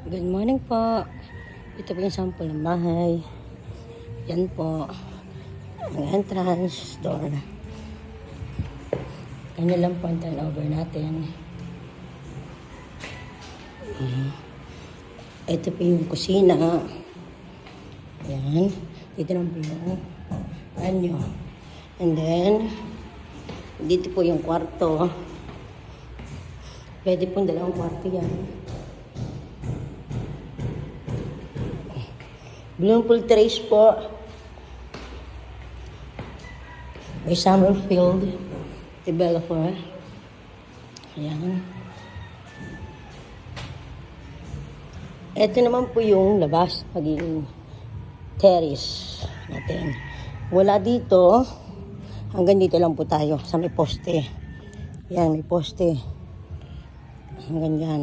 Good morning po. Ito po yung sample ng bahay. Yan po. Ang entrance door. Kanya lang po ang turnover natin. Ito po yung kusina. Yan. Dito naman po yung banyo. And then, dito po yung kwarto. Pwede pong dalawang kwarto yan. Bloomfield Terrace po. May Summerfield developer. Ayan. Ito naman po yung labas, magiging terrace natin. Wala dito, hanggang dito lang po tayo sa may poste. Yan, may poste. Hanggang yan.